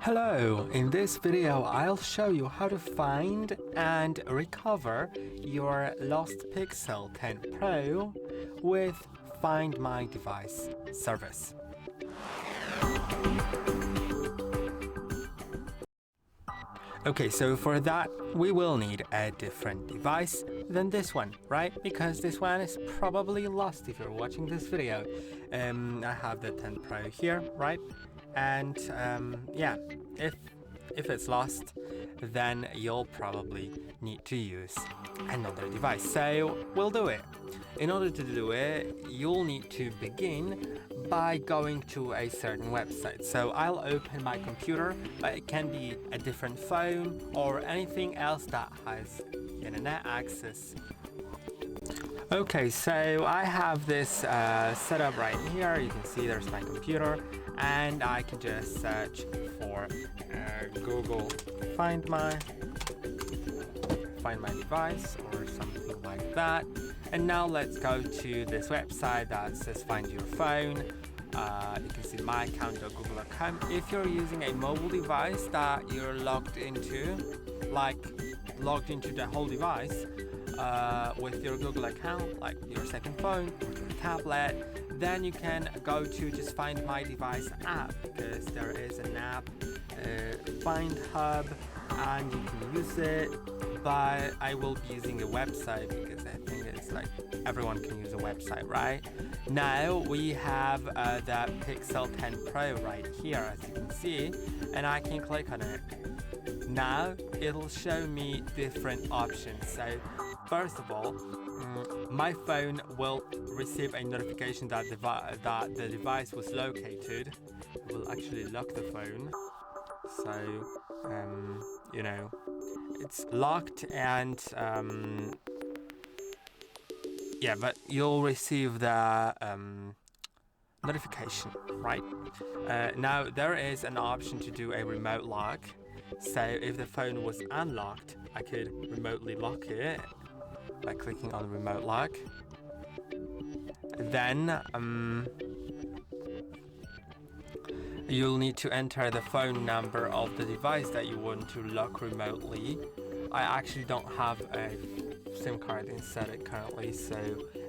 Hello, in this video I'll show you how to find and recover your lost Pixel 10 Pro with Find My Device service. Okay, so for that we will need a different device than this one, right? Because this one is probably lost if you're watching this video. I have the 10 Pro here, right? And yeah, if it's lost, then you'll probably need to use another device. So we'll do it. In order to do it, you'll need to begin by going to a certain website. So I'll open my computer, but it can be a different phone or anything else that has internet access. Okay, so I have this set up right here. You can see there's my computer, and I can just search for Google Find My Device or something like that. And now let's go to this website that says Find Your Phone. You can see my account, the Google account. If you're using a mobile device that you're logged into, like logged into the whole device, with your Google account, like your second phone or your tablet, then you can go to just Find My Device app, because there is an app, Find Hub, and you can use it. But I will be using a website because I think it's like everyone can use a website, right? Now we have the Pixel 10 Pro right here, as you can see, and I can click on it. Now it'll show me different options. So first of all, my phone will receive a notification that the device was located. It will actually lock the phone. So, you know, it's locked, and yeah, but you'll receive the notification, right? Now there is an option to do a remote lock. So if the phone was unlocked, I could remotely lock it by clicking on remote lock. Then you'll need to enter the phone number of the device that you want to lock remotely. I actually don't have a SIM card inserted currently, so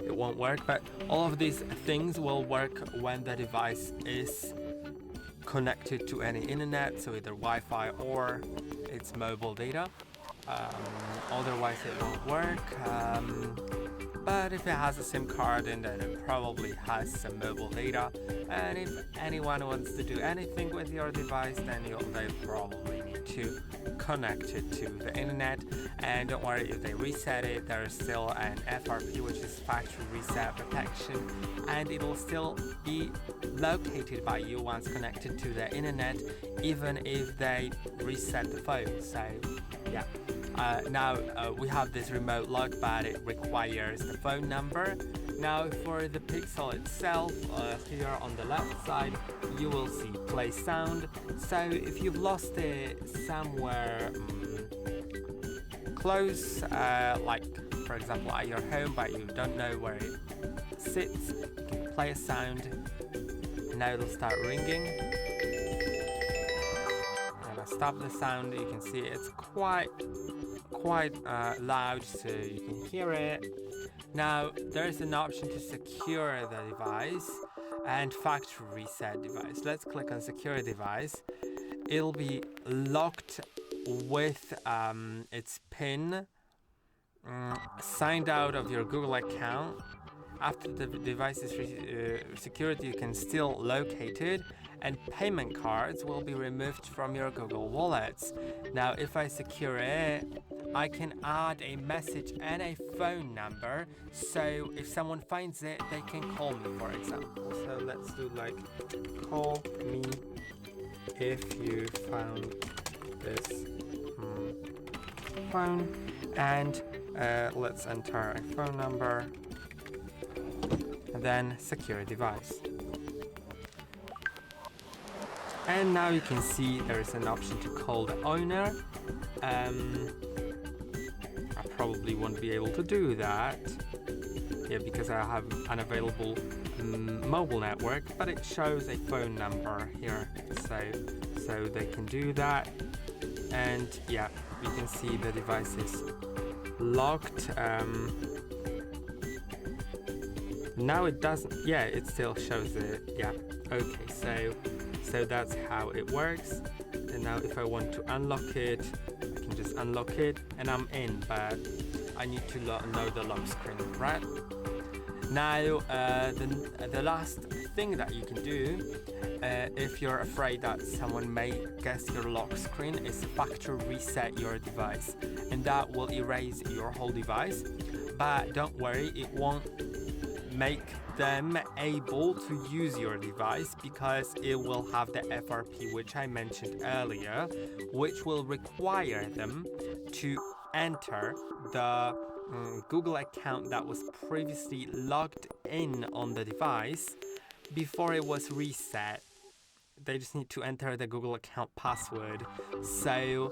it won't work, but all of these things will work when the device is connected to any internet, so either Wi-Fi or its mobile data. Otherwise it won't work. But if it has a SIM card, then it probably has some mobile data. And if anyone wants to do anything with your device, then they probably need to connect it to the internet. And don't worry, if they reset it, there is still an FRP, which is factory reset protection, and it'll still be located by you once connected to the internet, even if they reset the phone. So yeah. Now we have this remote lock, but it requires the phone number. Now for the Pixel itself, here on the left side, you will see play sound. So if you've lost it somewhere close, like for example at your home, but you don't know where it sits, you can play a sound. Now it'll start ringing. And I stop the sound. You can see it's quite loud, so you can hear it. Now there's an option to secure the device and factory reset device. Let's click on secure device. It'll be locked with its PIN, signed out of your Google account. After the device is secured, you can still locate it, and payment cards will be removed from your Google wallets. Now if I secure it, I can add a message and a phone number, so if someone finds it, they can call me, for example. So let's do like, call me if you found this phone, and let's enter a phone number, and then secure device. And now you can see there is an option to call the owner. I probably won't be able to do that, yeah, because I have unavailable mobile network, but it shows a phone number here. So so they can do that. And yeah, you can see the device is locked. Now it doesn't, yeah, it still shows it. Yeah, okay, so that's how it works. And now if I want to unlock it, I can just unlock it and I'm in, but I need to know the lock screen, right? Now the last thing that you can do if you're afraid that someone may guess your lock screen is factory reset your device, and that will erase your whole device. But don't worry, it won't make them able to use your device, because it will have the FRP which I mentioned earlier, which will require them to enter the Google account that was previously logged in on the device before it was reset. They just need to enter the Google account password. So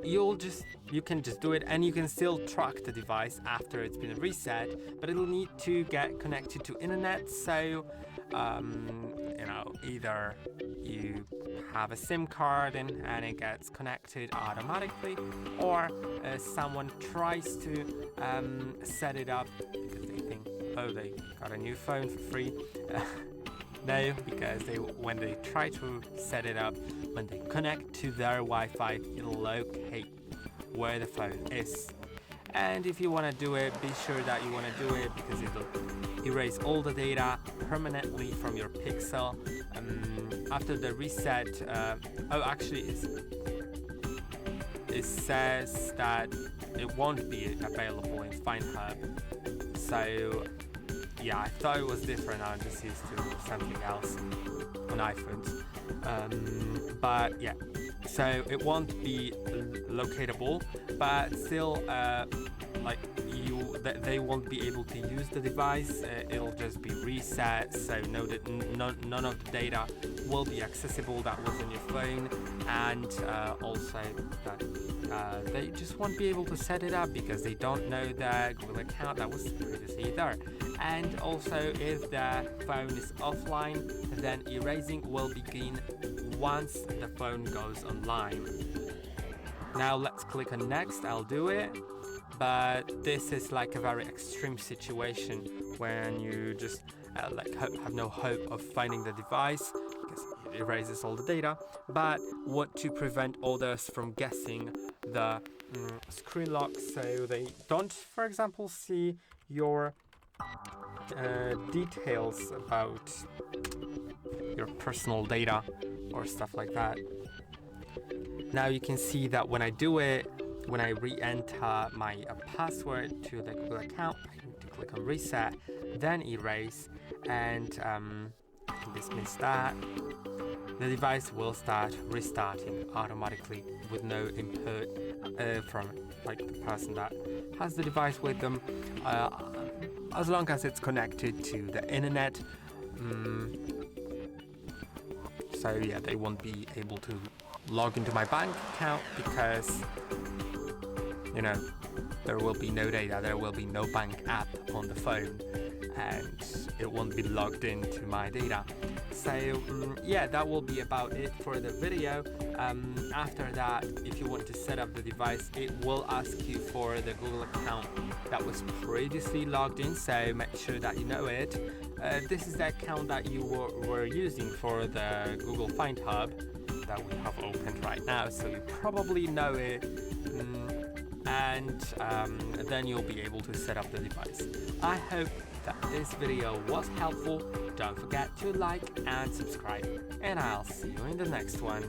you can just do it, and you can still track the device after it's been reset, but it'll need to get connected to internet. So either you have a SIM card and it gets connected automatically, or someone tries to set it up because they think, oh, they got a new phone for free. No, because when they try to set it up, when they connect to their Wi-Fi, it'll locate where the phone is. And if you want to do it, be sure that you want to do it, because it'll erase all the data permanently from your Pixel. After the reset, it says that it won't be available in Find Hub. So yeah, I thought it was different. I'm just used to something else on iPhones. But yeah, so it won't be locatable, but still, they won't be able to use the device. It'll just be reset. So none of the data will be accessible that was on your phone, and also that they just won't be able to set it up because they don't know the Google account that was previously there. And also, if the phone is offline, then erasing will begin once the phone goes online. Now let's click on next. I'll do it, but this is like a very extreme situation when you just have no hope of finding the device because it erases all the data, but want to prevent others from guessing the screen lock, so they don't, for example, see your details about your personal data or stuff like that. Now you can see that when I do it, when I re-enter my password to the Google account, I need to click on reset, then erase, and I can dismiss that. The device will start restarting automatically with no input from the person that has the device with them, as long as it's connected to the internet. So yeah, they won't be able to log into my bank account because there will be no data, there will be no bank app on the phone, and it won't be logged into my data. So yeah, that will be about it for the video. After that, if you want to set up the device, it will ask you for the Google account that was previously logged in, so make sure that you know it. This is the account that you were using for the Google Find Hub that we have opened right now, so you probably know it. And then you'll be able to set up the device. I hope that this video was helpful. Don't forget to like and subscribe, and I'll see you in the next one.